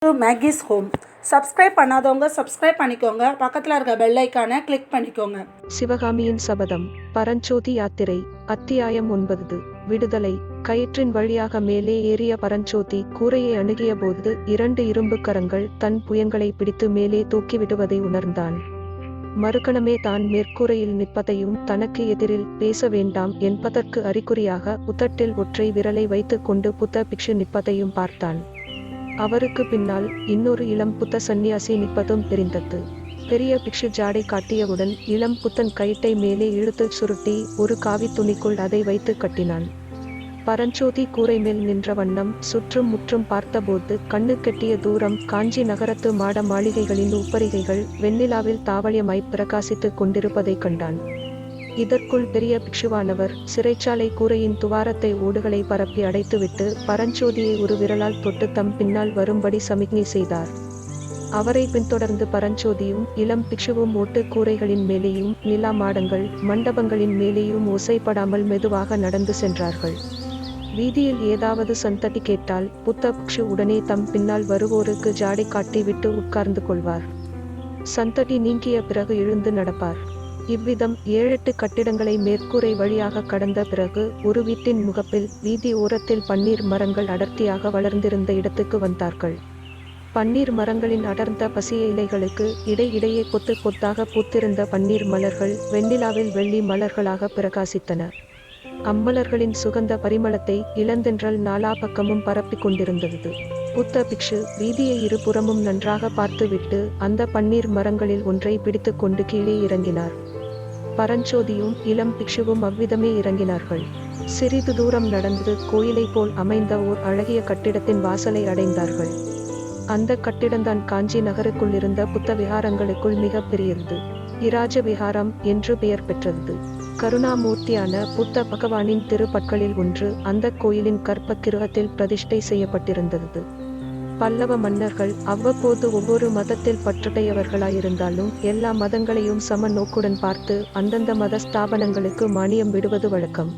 To Maggie's home. Subscribe பண்ணாதவங்க subscribe பண்ணிக்கோங்க. பக்கத்தில் இருக்க பெல் ஐக்கானை கிளிக் பண்ணிக்கோங்க. சிவகாமியின் சபதம். பரஞ்சோதி யாத்திரை. அத்தியாயம் 9. விடுதலை. கயிற்றின் வழியாக மேலே ஏறிய பரஞ்சோதி கூரையை அணுகிய போது 2 இரும்பு கரங்கள் தன் புயங்களை பிடித்து மேலே தூக்கிவிடுவதை உணர்ந்தான். மறுகணமே தான் மேற்கூரையில் நிற்பதையும் தனக்கு எதிரில் பேச வேண்டாம் என்பதற்கு அறிகுறியாக உதட்டில் ஒற்றை விரலை வைத்துக் கொண்டு புத்த பிக்ஷு நிற்பதையும் பார்த்தான். அவருக்கு பின்னால் இன்னொரு இளம் புத்த சந்நியாசி நிற்பதும் தெரிந்தது. பெரிய பிக்ஷு ஜாடை காட்டியவுடன் இளம் புத்தன் கயிற்றை மேலே இழுத்து சுருட்டி ஒரு காவி துணிக்குள் அதை வைத்து கட்டினான். பரஞ்சோதி கூரை மேல் நின்ற வண்ணம் சுற்றும் முற்றும் பார்த்தபோது கண்ணு கெட்டிய தூரம் காஞ்சி நகரத்து மாட மாளிகைகளின் உப்பரிகைகள் வெண்ணிலாவில் தாவழியமாய் பிரகாசித்துக் கொண்டிருப்பதைக் கண்டான். இதற்குள் பெரிய பிக்ஷுவானவர் சிறைச்சாலை கூரையின் துவாரத்தை ஓடுகளை பரப்பி அடைத்துவிட்டு பரஞ்சோதியை ஒரு விரலால் தொட்டு தம் பின்னால் வரும்படி சமிக்ஞை செய்தார். அவரை பின்தொடர்ந்து பரஞ்சோதியும் இளம் பிக்ஷுவும் ஓட்டு கூரைகளின் மேலேயும் நிலா மாடங்கள் மண்டபங்களின் மேலேயும் ஓசைப்படாமல் மெதுவாக நடந்து சென்றார்கள். வீதியில் ஏதாவது சந்தடி கேட்டால் புத்த பிக்ஷு உடனே தம் பின்னால் வருவோருக்கு ஜாடை காட்டி விட்டு உட்கார்ந்து கொள்வார். சந்தடி நீங்கிய பிறகு எழுந்து நடப்பார். இவ்விதம் 7-8 கட்டிடங்களை மேற்கூரை வழியாக கடந்த பிறகு ஒரு வீட்டின் முகப்பில் வீதி ஓரத்தில் பன்னீர் மரங்கள் அடர்த்தியாக வளர்ந்திருந்த இடத்துக்கு வந்தார்கள். பன்னீர் மரங்களின் அடர்ந்த பசிய இலைகளுக்கு இடையிடையே கொத்து கொத்தாக பூத்திருந்த பன்னீர் மலர்கள் வெண்ணிலாவில் வெள்ளி மலர்களாக பிரகாசித்தன. அம்மலர்களின் சுகந்த பரிமளத்தை இளந்தென்றல் நாலா பக்கமும் பரப்பிக் கொண்டிருந்தது. புத்த பிக்ஷு வீதியை இருபுறமும் நன்றாக பார்த்துவிட்டு அந்த பன்னீர் மரங்களில் ஒன்றை பிடித்து கொண்டு கீழே இறங்கினார். பரஞ்சோதியும் இளம் பிக்ஷுவும் அவ்விதமே இறங்கினார்கள். சிறிது தூரம் நடந்து கோயிலை போல் அமைந்த ஓர் அழகிய கட்டிடத்தின் வாசலை அடைந்தார்கள். அந்த கட்டிடம்தான் காஞ்சி நகருக்குள் இருந்த புத்த விஹாரங்களுக்குள் மிக பெரியது. இராஜ விஹாரம் என்று பெயர் பெற்றது. கருணாமூர்த்தியான புத்த பகவானின் திருப்பற்களில் ஒன்று அந்த கோயிலின் கற்ப கிருஹத்தில் பிரதிஷ்டை செய்யப்பட்டிருந்தது. பல்லவ மன்னர்கள் அவ்வப்போது ஒவ்வொரு மதத்தில் பற்றுடையவர்களாயிருந்தாலும் எல்லா மதங்களையும் சம நோக்குடன் பார்த்து அந்தந்த மத ஸ்தாபனங்களுக்கு மானியம் விடுவது வழக்கம்.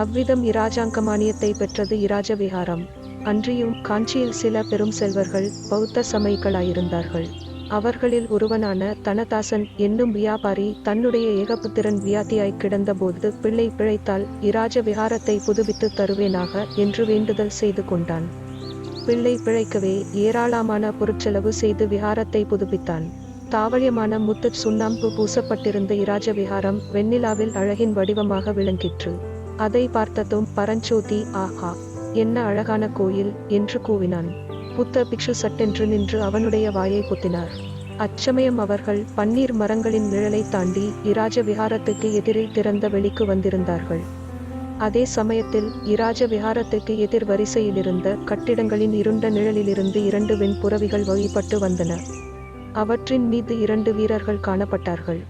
அவ்விதம் இராஜாங்க மானியத்தை பெற்றது இராஜ விஹாரம். அன்றியும் காஞ்சியில் சில பெரும் செல்வர்கள் பௌத்த சமயிகளாயிருந்தார்கள். அவர்களில் ஒருவனான தனதாசன் என்னும் வியாபாரி தன்னுடைய ஏகபுத்திரன் வியாதியாய் கிடந்தபோது பிள்ளை பிழைத்தால் இராஜ விஹாரத்தை புதுப்பித்து தருவேனாக என்று வேண்டுதல் செய்து கொண்டான். பிள்ளை பிழைக்கவே ஏராளமான பொருட்செலவு செய்து விஹாரத்தை புதுப்பித்தான். தாவழியமான முத்து சுண்ணாம்பு பூசப்பட்டிருந்த இராஜ விஹாரம் வெண்ணிலாவில் அழகின் வடிவமாக விளங்கிற்று. அதை பார்த்ததும் பரஞ்சோதி ஆஹா, என்ன அழகான கோயில் என்று கூவினான். புத்த பிக்ஷு சட்டென்று நின்று அவனுடைய வாயை பொத்தினார். அச்சமயம் அவர்கள் பன்னீர் மரங்களின் நிழலை தாண்டி இராஜ விஹாரத்துக்கு எதிரில் திறந்த வெளிக்கு வந்திருந்தார்கள். அதே சமயத்தில் இராஜ விஹாரத்துக்கு எதிர் வரிசையிலிருந்த கட்டிடங்களின் இருண்ட நிழலிலிருந்து 2 வெண்புறவிகள் வழிபட்டு வந்தன. அவற்றின் மீது 2 வீரர்கள் காணப்பட்டார்கள்.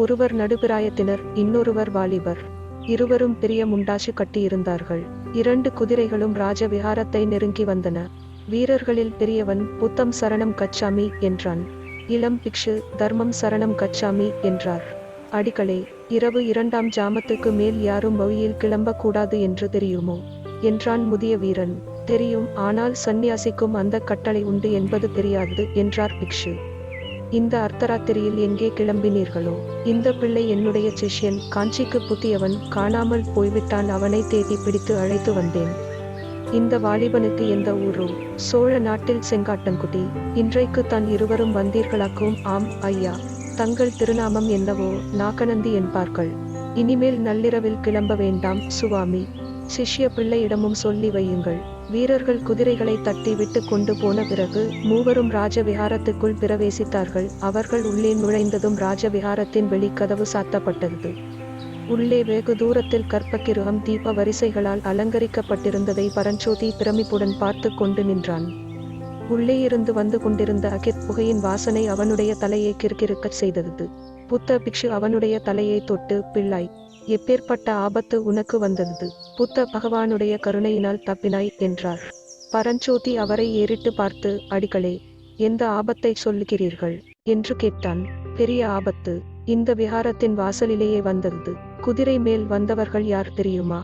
ஒருவர் நடுபிராயத்தினர், இன்னொருவர் வாலிபர். இருவரும் பெரிய முண்டாசு கட்டியிருந்தார்கள். 2 குதிரைகளும் ராஜ விஹாரத்தை நெருங்கி வந்தன. வீரர்களில் பெரியவன் புத்தம் சரணம் கச்சாமி என்றான். இளம் பிக்ஷு தர்மம் சரணம் கச்சாமி என்றார். அடிகளே, இரவு 2ஆம் ஜாமத்துக்கு மேல் யாரும் வழியில் கிளம்பக்கூடாது என்று தெரியுமோ என்றான் முதிய வீரன். தெரியும், ஆனால் சந்நியாசிக்கும் அந்த கட்டளை உண்டு என்பது தெரியாது என்றார் பிக்ஷு. இந்த அர்த்தராத்திரியில் எங்கே கிளம்பினீர்களோ? இந்த பிள்ளை என்னுடைய சிஷ்யன், காஞ்சிக்கு புதியவன், காணாமல் போய்விட்டான். அவனை தேடி பிடித்து அழைத்து வந்தேன். இந்த வாலிபனுக்கு எந்த ஊரோ? சோழ நாட்டில் செங்காட்டங்குடி. இன்றைக்கு தான் இருவரும் வந்தீர்களாக்கும்? ஆம் ஐயா. தங்கள் திருநாமம் என்னவோ? நாகநந்தி என்பார்கள். இனிமேல் நள்ளிரவில் கிளம்ப வேண்டாம் சுவாமி. சிஷ்ய பிள்ளையிடமும் சொல்லி வையுங்கள். வீரர்கள் குதிரைகளை தட்டி விட்டு கொண்டு போன பிறகு மூவரும் ராஜ விஹாரத்துக்குள் பிரவேசித்தார்கள். அவர்கள் உள்ளே நுழைந்ததும் ராஜ விஹாரத்தின் வெளிக்கதவு சாத்தப்பட்டது. உள்ளே வெகு தூரத்தில் கற்பகிருகம் தீப வரிசைகளால் அலங்கரிக்கப்பட்டிருந்ததை பரஞ்சோதி பிரமிப்புடன் பார்த்து கொண்டு நின்றான். உள்ளே இருந்து வந்து கொண்டிருந்த அகித் புகையின் வாசனை அவனுடைய தலையை கிறுகிறுக்கச் செய்தது. புத்த பிக்ஷு அவனுடைய தலையை தொட்டு, பிள்ளாய், எப்பேற்பட்ட ஆபத்து உனக்கு வந்தது? புத்த பகவானுடைய கருணையினால் தப்பினாய் என்றார். பரஞ்சோதி அவரை ஏறிட்டு பார்த்து, அடிகளே, எந்த ஆபத்தை சொல்லுகிறீர்கள் என்று கேட்டான். பெரிய ஆபத்து. இந்த விஹாரத்தின் வாசலிலேயே வந்தது. குதிரை மேல் வந்தவர்கள் யார் தெரியுமா?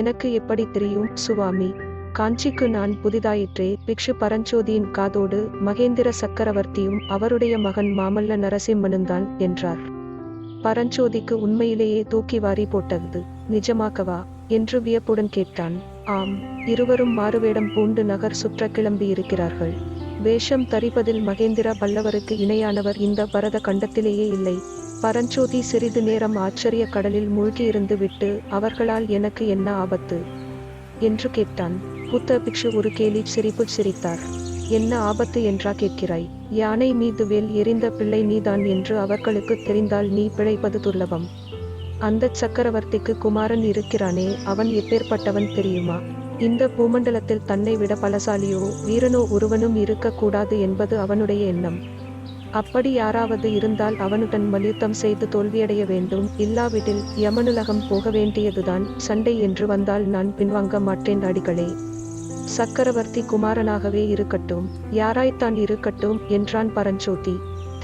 எனக்கு எப்படி தெரியும் சுவாமி? காஞ்சிக்கு நான் புதிதாயிற்றே. பிக்ஷு பரஞ்சோதியின் காதோடு மகேந்திர சக்கரவர்த்தியும் அவருடைய மகன் மாமல்ல நரசிம்மனுந்தான் என்றார். பரஞ்சோதிக்கு உண்மையிலேயே தூக்கி வாரி போட்டது. நிஜமாகவா என்று வியப்புடன் கேட்டான். ஆம், இருவரும் மாறுவேடம் பூண்டு நகர் சுற்ற கிளம்பியிருக்கிறார்கள். வேஷம் தரிப்பதில் மகேந்திர பல்லவருக்கு இணையானவர் இந்த பரத கண்டத்திலேயே இல்லை. பரஞ்சோதி சிறிது நேரம் ஆச்சரிய கடலில் மூழ்கியிருந்து விட்டு, அவர்களால் எனக்கு என்ன ஆபத்து என்று கேட்டான். புத்த பிக்ஷு ஒரு கேலி சிரிப்பு சிரித்தார். என்ன ஆபத்து என்றா கேட்கிறாய்? யானை மீது வேல் எறிந்த பிள்ளை நீதான் என்று அவர்களுக்கு தெரிந்தால் நீ பிழைப்பது துர்லபம். அந்த சக்கரவர்த்திக்கு குமாரன் இருக்கிறானே, அவன் எப்பேற்பட்டவன் தெரியுமா? இந்த பூமண்டலத்தில் தன்னை விட பலசாலியோ வீரனோ ஒருவனும் இருக்கக்கூடாது என்பது அவனுடைய எண்ணம். அப்படி யாராவது இருந்தால் அவனுடன் மல்யுத்தம் செய்து தோல்வியடைய வேண்டும். இல்லாவிடில் யமனுலகம் போக வேண்டியதுதான். சண்டை என்று வந்தால் நான் பின்வாங்க மாட்டேன் அடிகளே. சக்கரவர்த்தி குமாரனாகவே இருக்கட்டும், யாராய்த்தான் இருக்கட்டும் என்றான் பரஞ்சோதி.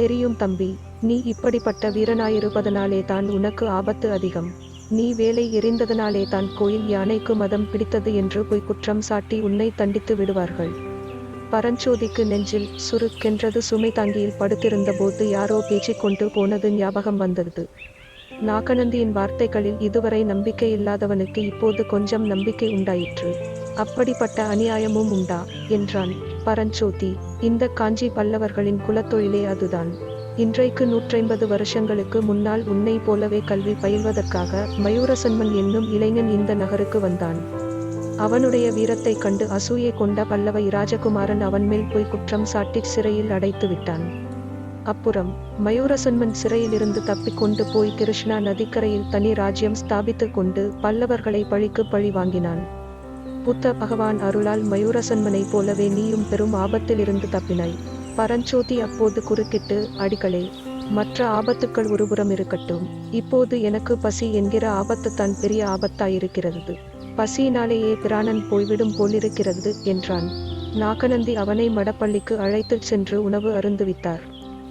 தெரியும் தம்பி, நீ இப்படிப்பட்ட வீரனாயிருப்பதனாலே தான் உனக்கு ஆபத்து அதிகம். நீ வேலை எறிந்ததனாலே தான் கோயில் யானைக்கு மதம் பிடித்தது என்று போய் குற்றம் சாட்டி உன்னை தண்டித்து விடுவார்கள். பரஞ்சோதிக்கு நெஞ்சில் சுருக்கென்றது. சுமை தாங்கியில் படுத்திருந்த போது யாரோ பேச்சிக்கொண்டு போனது ஞாபகம் வந்தது. நாகநந்தியின் வார்த்தைகளில் இதுவரை நம்பிக்கை இல்லாதவனுக்கு இப்போது கொஞ்சம் நம்பிக்கை உண்டாயிற்று. அப்படிப்பட்ட அநியாயமும் உண்டா என்றான் பரஞ்சோதி. இந்த காஞ்சி பல்லவர்களின் குலத்தொழிலே அதுதான். இன்றைக்கு 150 வருஷங்களுக்கு முன்னால் உன்னை போலவே கல்வி பயில்வதற்காக மயூரசன்மன் என்னும் இளைஞன் இந்த நகருக்கு வந்தான். அவனுடைய வீரத்தை கண்டு அசூயை கொண்ட பல்லவ இராஜகுமாரன் அவன் மேல் போய் குற்றம் சாட்டி சிறையில் அடைத்து விட்டான். அப்புறம் மயூரசன்மன் சிறையிலிருந்து தப்பிக்கொண்டு போய் கிருஷ்ணா நதிக்கரையில் தனி ராஜ்யம் ஸ்தாபித்து கொண்டு பல்லவர்களை பழிக்கு பழி வாங்கினான். புத்த பகவான் அருளால் மயூரசன்மனை போலவே நீயும் பெரும் ஆபத்திலிருந்து தப்பினாய். பரஞ்சோதி அப்போது குறுக்கிட்டு, அடிகளே, மற்ற ஆபத்துக்கள் ஒருபுறம் இருக்கட்டும், இப்போது எனக்கு பசி என்கிற ஆபத்து தான் பெரிய ஆபத்தாயிருக்கிறது. பசியினாலேயே பிராணன் போய்விடும் போலிருக்கிறது என்றான். நாகநந்தி அவனை மடப்பள்ளிக்கு அழைத்துச் சென்று உணவு அருந்துவித்தார்.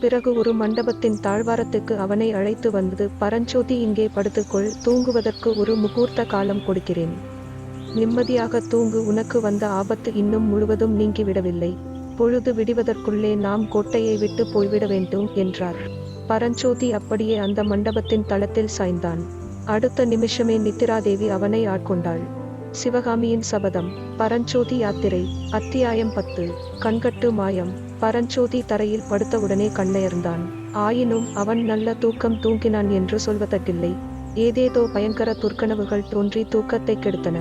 பிறகு ஒரு மண்டபத்தின் தாழ்வாரத்துக்கு அவனை அழைத்து வந்து, பரஞ்சோதி இங்கே படுத்துக்கொள், தூங்குவதற்கு ஒரு முகூர்த்த காலம் கொடுக்கிறேன். நிம்மதியாக தூங்கு, உனக்கு வந்த ஆபத்து இன்னும் முழுவதும் நீங்கிவிடவில்லை. பொழுது விடிவதற்குள்ளே நாம் கோட்டையை விட்டு போய்விட வேண்டும் என்றார். பரஞ்சோதி அப்படியே அந்த மண்டபத்தின் தளத்தில் சாய்ந்தான். அடுத்த நிமிஷமே நித்திராதேவி அவனை ஆட்கொண்டாள். சிவகாமியின் சபதம். பரஞ்சோதி யாத்திரை. அத்தியாயம் 10. கண்கட்டு மாயம். பரஞ்சோதி தரையில் படுத்தவுடனே கண்ணயர்ந்தான். ஆயினும் அவன் நல்ல தூக்கம் தூங்கினான் என்று சொல்வதற்கில்லை. ஏதேதோ பயங்கர துர்க்கனவுகள் தோன்றி தூக்கத்தை கெடுத்தன.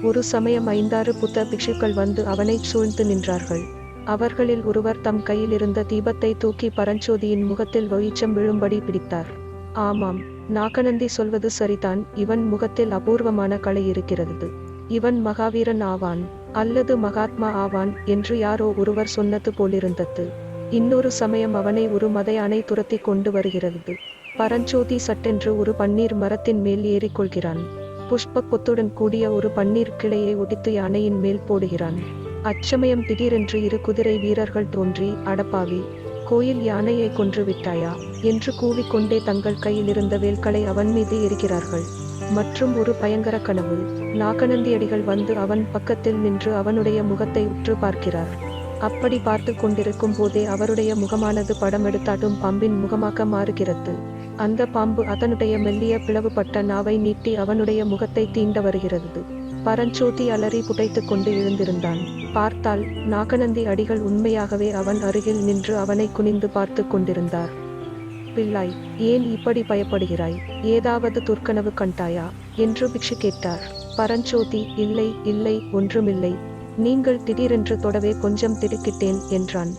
ஒரு சமயம் 5-6 புத்த பிக்ஷுக்கள் வந்து அவனை சூழ்ந்து நின்றார்கள். அவர்களில் ஒருவர் தம் கையிலிருந்த தீபத்தை தூக்கி பரஞ்சோதியின் முகத்தில் வெளிச்சம் விழும்படி பிடித்தார். ஆமாம், நாகநந்தி சொல்வது சரிதான், இவன் முகத்தில் அபூர்வமான கலை இருக்கிறது. இவன் மகாவீரன் ஆவான், அல்லது மகாத்மா ஆவான் என்று யாரோ ஒருவர் சொன்னது போலிருந்தது. இன்னொரு சமயம் அவனை ஒரு மதையானை துரத்தி கொண்டு வருகிறது. பரஞ்சோதி சட்டென்று ஒரு பன்னீர் மரத்தின் மேல் ஏறிக்கொள்கிறான். புஷ்ப கொத்துடன் கூடிய ஒரு பன்னீர் கிளையை ஒடித்து யானையின் மேல் போடுகிறான். அச்சமயம் திடீரென்று 2 குதிரை வீரர்கள் தோன்றி, அடப்பாவி, கோயில் யானையை கொன்று விட்டாயா என்று கூவிக்கொண்டே தங்கள் கையில் இருந்த வேல்களை அவன் மீது எரிகிறார்கள். மற்றும் ஒரு பயங்கர கனவு. நாகநந்தியடிகள் வந்து அவன் பக்கத்தில் நின்று அவனுடைய முகத்தை உற்று பார்க்கிறார். அப்படி பார்த்து கொண்டிருக்கும் போதே அவருடைய முகமானது படமெடுத்தாட்டும் பாம்பின் முகமாக மாறுகிறது. அந்த பாம்பு அதனுடைய மெல்லிய பிளவுபட்ட நாவை நீட்டி அவனுடைய முகத்தை தீண்ட வருகிறது. பரஞ்சோதி அலறி புடைத்து கொண்டு எழுந்திருந்தான். பார்த்தால் நாகநந்தி அடிகள் உண்மையாகவே அவன் அருகில் நின்று அவனை குனிந்து பார்த்து கொண்டிருந்தார். பிள்ளாய், ஏன் இப்படி பயப்படுகிறாய்? ஏதாவது துர்க்கனவு கண்டாயா என்று பிக்ஷு கேட்டார். பரஞ்சோதி, இல்லை இல்லை, ஒன்றுமில்லை. நீங்கள் திடீரென்று தொடவே கொஞ்சம் திடுக்கிட்டேன் என்றான்.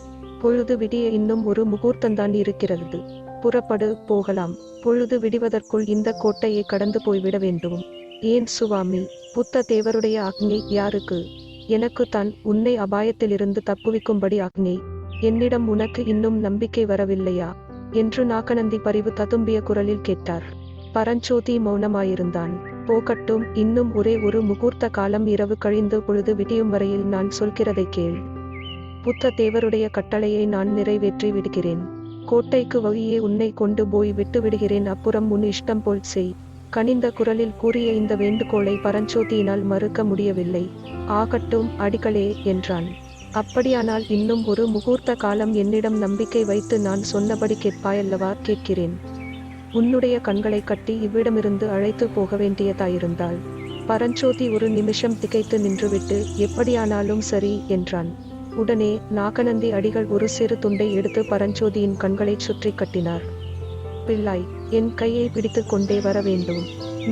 பொழுது விடிய இன்னும் ஒரு முகூர்த்தந்தான் இருக்கிறது. புறப்படு, போகலாம். பொழுது விடிவதற்குள் இந்த கோட்டையை கடந்து போய்விட வேண்டும். ஏன் சுவாமி, புத்த தேவருடைய ஆக்ஞை யாருக்கு? எனக்குத்தான். உன்னை அபாயத்திலிருந்து தப்புவிக்கும்படி ஆக்ஞை. என்னிடம் உனக்கு இன்னும் நம்பிக்கை வரவில்லையா என்று நாகநந்தி பரிவு ததும்பிய குரலில் கேட்டார். பரஞ்சோதி மௌனமாயிருந்தான். போகட்டும், இன்னும் ஒரே ஒரு முகூர்த்த காலம். இரவு கழிந்து பொழுது விடியும் வரையில் நான் சொல்கிறதை கேள். புத்த தேவருடைய கட்டளையை நான் நிறைவேற்றி விடுகிறேன். கோட்டைக்கு வழியே உன்னை கொண்டு போய் விட்டு விடுகிறேன். அப்புறம் உன் இஷ்டம் போல் செய். கனிந்த குரலில் கூறிய இந்த வேண்டுகோளை பரஞ்சோதியினால் மறுக்க முடியவில்லை. ஆகட்டும் அடிகளே என்றான். அப்படியானால் இன்னும் ஒரு முகூர்த்த காலம் என்னிடம் நம்பிக்கை வைத்து நான் சொன்னபடி கேட்பாயல்லவா? கேட்கிறேன். உன்னுடைய கண்களை கட்டி இவ்விடமிருந்து அழைத்து போக வேண்டியதாயிருந்தால். பரஞ்சோதி ஒரு நிமிஷம் திகைத்து நின்றுவிட்டு எப்படியானாலும் சரி என்றான். உடனே நாகநந்தி அடிகள் ஒரு சிறு துண்டை எடுத்து பரஞ்சோதியின் கண்களைச் சுற்றி கட்டினார். பிள்ளாய், என் கையை பிடித்து கொண்டே வர வேண்டும்.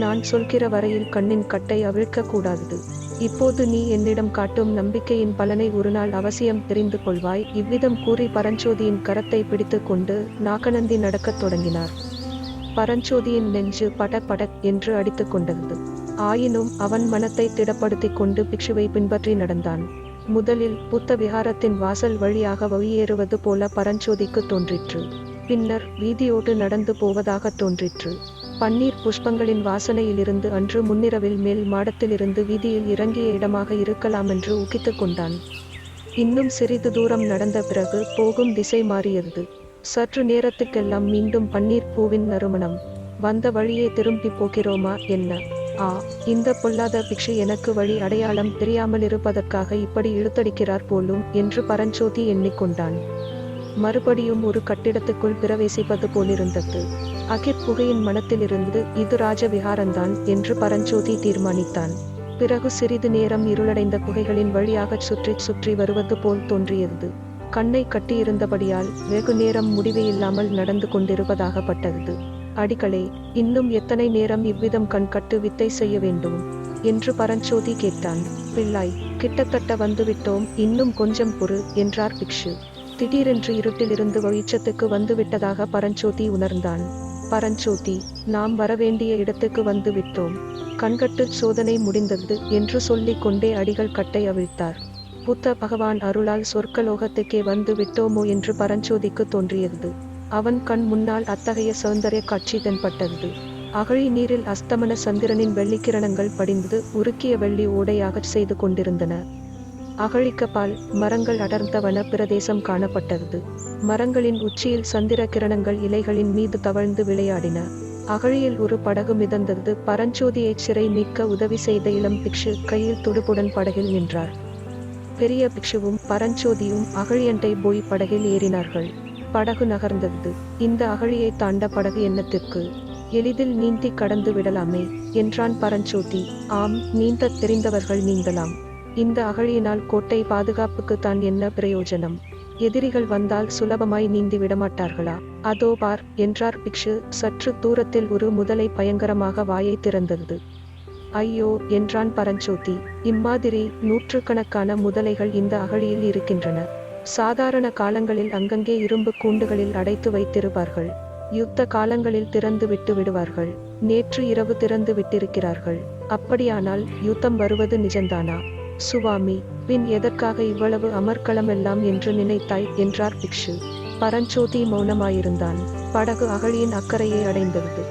நான் சொல்கிற வரையில் கண்ணின் கட்டை அவிழ்க்க கூடாது. இப்போது நீ என்னிடம் காட்டும் நம்பிக்கையின் பலனை ஒருநாள் அவசியம் தெரிந்து கொள்வாய். இவ்விதம் கூறி பரஞ்சோதியின் கரத்தை பிடித்து கொண்டு நாகநந்தி நடக்கத் தொடங்கினார். பரஞ்சோதியின் நெஞ்சு படக் படக் என்று அடித்து கொண்டது. ஆயினும் அவன் மனத்தை திடப்படுத்திக் கொண்டு பிக்ஷுவை பின்பற்றி நடந்தான். முதலில் புத்த விஹாரத்தின் வாசல் வழியாக வெளியேறுவது போல பரஞ்சோதிக்கு தோன்றிற்று. பின்னர் வீதியோடு நடந்து போவதாக தோன்றிற்று. பன்னீர் புஷ்பங்களின் வாசனையிலிருந்து அன்று முன்னிரவில் மேல் மாடத்திலிருந்து வீதியில் இறங்கிய இடமாக இருக்கலாமென்று ஊகித்து கொண்டான். இன்னும் சிறிது தூரம் நடந்த பிறகு போகும் திசை மாறியது. சற்று நேரத்துக்கெல்லாம் மீண்டும் பன்னீர் பூவின் நறுமணம். வந்த வழியே திரும்பி போகிறோமா என்ன? இந்த பொல்லாத பிக்ஷு எனக்கு வழி அடையாளம் தெரியாமலிருப்பதற்காக இப்படி இழுத்தடிக்கிறார் போலும் என்று பரஞ்சோதி எண்ணிக்கொண்டான். மறுபடியும் ஒரு கட்டிடத்துக்குள் பிரவேசிப்பது போலிருந்தது. அகிர்புகையின் மனத்திலிருந்து இது ராஜவிஹாரந்தான் என்று பரஞ்சோதி தீர்மானித்தான். பிறகு சிறிது நேரம் இருளடைந்த குகைகளின் வழியாகச் சுற்றி சுற்றி வருவது போல் தோன்றியது. கண்ணை கட்டியிருந்தபடியால் வெகு நேரம் முடிவே இல்லாமல் நடந்து கொண்டிருப்பதாகப்பட்டது. அடிகளே, இன்னும் எத்தனை நேரம் இவ்விதம் கண்கட்டு வித்தை செய்ய வேண்டும் என்று பரஞ்சோதி கேட்டான். பிள்ளாய், கிட்டத்தட்ட வந்துவிட்டோம், இன்னும் கொஞ்சம் பொறு என்றார் பிக்ஷு. திடீரென்று இருட்டிலிருந்து வெளிச்சத்துக்கு வந்துவிட்டதாக பரஞ்சோதி உணர்ந்தான். பரஞ்சோதி, நாம் வரவேண்டிய இடத்துக்கு வந்து விட்டோம். கண்கட்டு சோதனை முடிந்தது என்று சொல்லிக் கொண்டே அடிகள் கட்டை அவிழ்த்தார். புத்த பகவான் அருளால் சொர்க்கலோகத்துக்கே வந்து விட்டோமோ என்று பரஞ்சோதிக்கு தோன்றியது. அவன் கண் முன்னால் அத்தகைய சௌந்தர்ய காட்சி தென்பட்டது. அகழி நீரில் அஸ்தமன சந்திரனின் வெள்ளிக்கிரணங்கள் படிந்து உருக்கிய வெள்ளி ஓடையாகச் செய்து கொண்டிருந்தன. அகழிக்கப்பால் மரங்கள் அடர்ந்த வன பிரதேசம் காணப்பட்டது. மரங்களின் உச்சியில் சந்திர கிரணங்கள் இலைகளின் மீது தவழ்ந்து விளையாடின. அகழியில் ஒரு படகு மிதந்தது. பரஞ்சோதியைச் சிறை மீட்க உதவி செய்த இளம் பிக்ஷு கையில் துடுப்புடன் படகில் நின்றார். பெரிய பிக்ஷுவும் பரஞ்சோதியும் அகழியண்டை போய் படகில் ஏறினார்கள். படகு நகர்ந்தது. இந்த அகழியை தாண்ட படகு என்னத்திற்கு? எளிதில் நீந்தி கடந்து விடலாமே என்றான் பரஞ்சோதி. ஆம், நீந்தத் தெரிந்தவர்கள் நீந்தலாம். இந்த அகழியினால் கோட்டை பாதுகாப்புக்கு தான் என்ன பிரயோஜனம்? எதிரிகள் வந்தால் சுலபமாய் நீந்தி விடமாட்டார்களா? அதோ பார் என்றார் பிக்ஷு. சற்று தூரத்தில் ஒரு முதலை பயங்கரமாக வாயை திறந்தது. ஐயோ என்றான் பரஞ்சோதி. இம்மாதிரி நூற்றுக்கணக்கான முதலைகள் இந்த அகழியில் இருக்கின்றன. சாதாரண காலங்களில் அங்கங்கே இரும்பு கூண்டுகளில் அடைத்து வைத்திருப்பார்கள். யுத்த காலங்களில் திறந்து விட்டு விடுவார்கள். நேற்று இரவு திறந்து விட்டிருக்கிறார்கள். அப்படியானால் யுத்தம் வருவது நிஜந்தானா? சுவாமி, பின் எதற்காக இவ்வளவு அமர்க்களமெல்லாம் என்று நினைத்தாய் என்றார் பிக்ஷு. பரஞ்சோதி மௌனமாயிருந்தான். படகு அகழியின் அக்கறையை அடைந்தது.